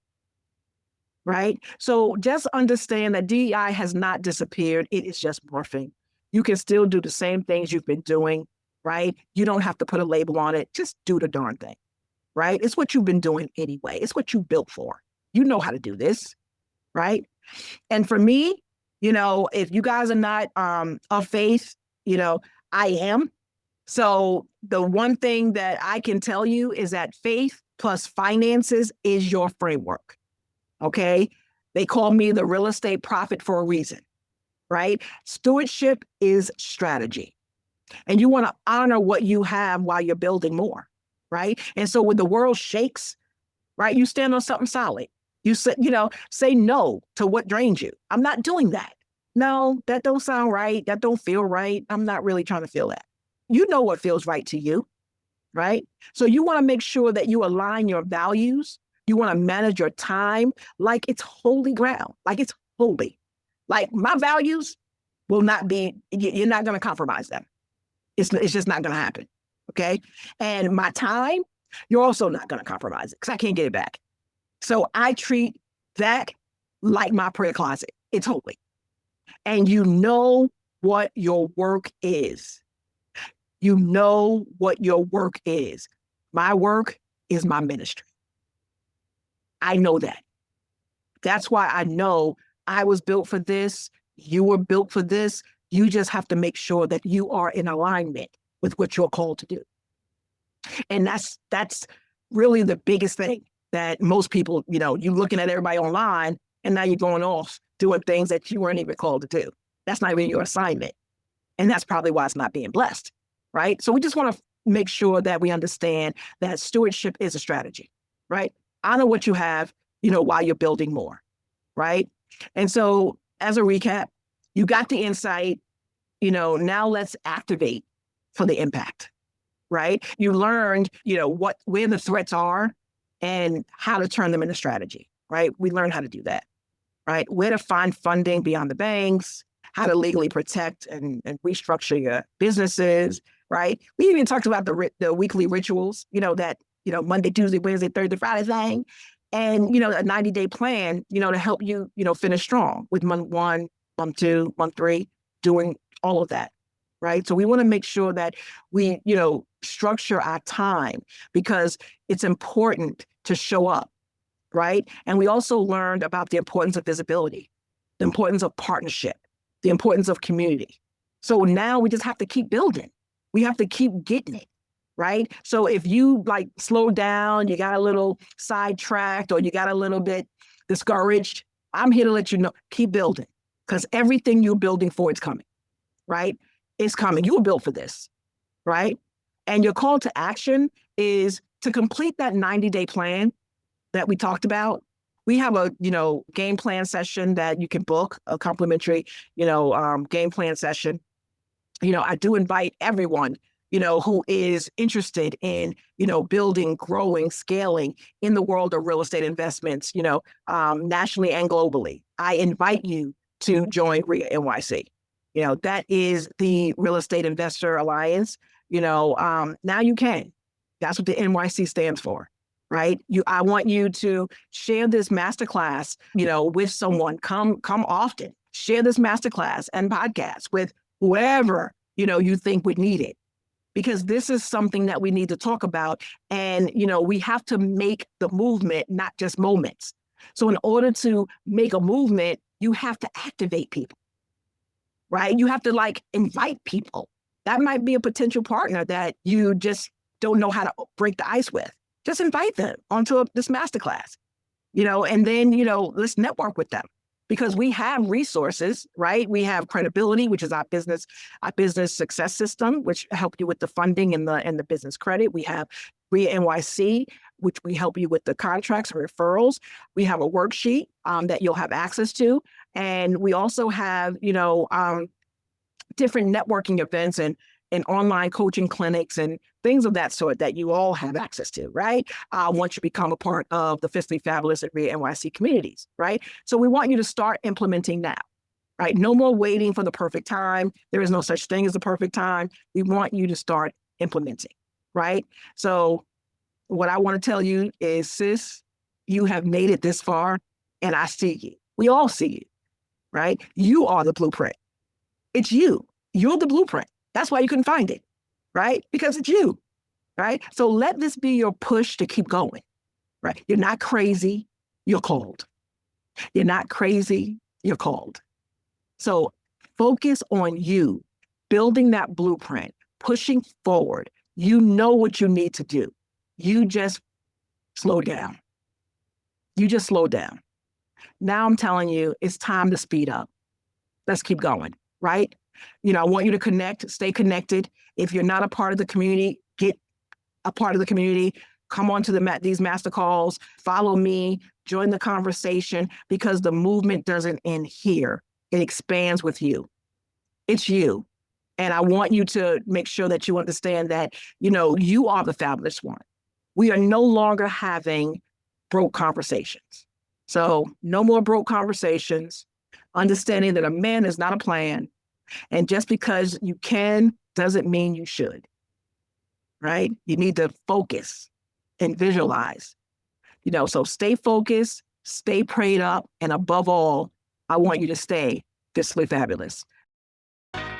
Speaker 4: right? So just understand that DEI has not disappeared. It is just morphing. You can still do the same things you've been doing, right? You don't have to put a label on it. Just do the darn thing. Right? It's what you've been doing anyway. It's what you built for. You know how to do this, right? And for me, if you guys are not of faith, I am. So the one thing that I can tell you is that faith plus finances is your framework, okay? They call me the real estate prophet for a reason, right? Stewardship is strategy. And you want to honor what you have while you're building more. Right. And so when the world shakes, right, you stand on something solid. You say no to what drains you. I'm not doing that. No, that don't sound right. That don't feel right. I'm not really trying to feel that. You know what feels right to you. Right. So you want to make sure that you align your values. You want to manage your time like it's holy ground, like it's holy. Like my values will not be, you're not going to compromise them. It's just not going to happen. Okay. And my time, you're also not going to compromise it because I can't get it back. So I treat that like my prayer closet. It's holy. And you know what your work is. You know what your work is. My work is my ministry. I know that. That's why I know I was built for this. You were built for this. You just have to make sure that you are in alignment with what you're called to do. And that's really the biggest thing that most people, you're looking at everybody online and now you're going off doing things that you weren't even called to do. That's not even your assignment. And that's probably why it's not being blessed, right? So we just want to make sure that we understand that stewardship is a strategy, right? Honor what you have, while you're building more, right? And so as a recap, you got the insight, now let's activate for the impact, right? You learned, where the threats are and how to turn them into strategy, right? We learned how to do that, right? Where to find funding beyond the banks, how to legally protect and restructure your businesses, right? We even talked about the weekly rituals, that, Monday, Tuesday, Wednesday, Thursday, Friday thing. And, a 90-day plan, to help you, finish strong with month 1, month 2, month 3, doing all of that, right? So we want to make sure that we, structure our time because it's important to show up, right? And we also learned about the importance of visibility, the importance of partnership, the importance of community. So now we just have to keep building. We have to keep getting it, right? So if you slow down, you got a little sidetracked or you got a little bit discouraged, I'm here to let you know, keep building because everything you're building for is coming, right? It's coming. You were built for this, right? And your call to action is to complete that 90-day plan that we talked about. We have a, game plan session that you can book, a complimentary, game plan session. I do invite everyone, who is interested in, building, growing, scaling in the world of real estate investments, nationally and globally. I invite you to join REIA NYC. That is the Real Estate Investor Alliance. Now you can. That's what the NYC stands for. Right? I want you to share this masterclass, with someone. Come often. Share this masterclass and podcast with whoever, you think would need it. Because this is something that we need to talk about. And, we have to make the movement, not just moments. So in order to make a movement, you have to activate people, right? You have to invite people. That might be a potential partner that you just don't know how to break the ice with. Just invite them onto this masterclass, and then, let's network with them because we have resources, right? We have credibility, which is our business success system, which help you with the funding and the business credit. We have REIA NYC, which we help you with the contracts and referrals. We have a worksheet that you'll have access to. And we also have, different networking events and online coaching clinics and things of that sort that you all have access to, right? Once you become a part of the Fiscally Fabulous and REIA NYC communities, right? So we want you to start implementing now, right? No more waiting for the perfect time. There is no such thing as the perfect time. We want you to start implementing, right? So what I want to tell you is, sis, you have made it this far and I see you. We all see you, right? You are the blueprint. It's you. You're the blueprint. That's why you couldn't find it, right? Because it's you, right? So let this be your push to keep going, right? You're not crazy, you're called. You're not crazy, you're called. So focus on you, building that blueprint, pushing forward. You know what you need to do. You just slow down. You just slow down. Now I'm telling you, it's time to speed up. Let's keep going, right? I want you to connect, stay connected. If you're not a part of the community, get a part of the community. Come on to these master calls, follow me, join the conversation because the movement doesn't end here. It expands with you. It's you. And I want you to make sure that you understand that, you are the fabulous one. We are no longer having broke conversations. So no more broke conversations, understanding that a man is not a plan. And just because you can doesn't mean you should, right? You need to focus and visualize, so stay focused, stay prayed up, and above all, I want you to stay fiscally fabulous.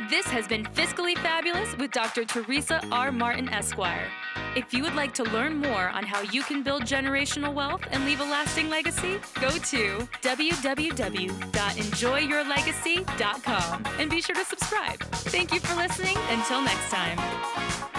Speaker 3: This has been Fiscally Fabulous with Dr. Teresa R. Martin, Esquire. If you would like to learn more on how you can build generational wealth and leave a lasting legacy, go to www.enjoyyourlegacy.com and be sure to subscribe. Thank you for listening. Until next time.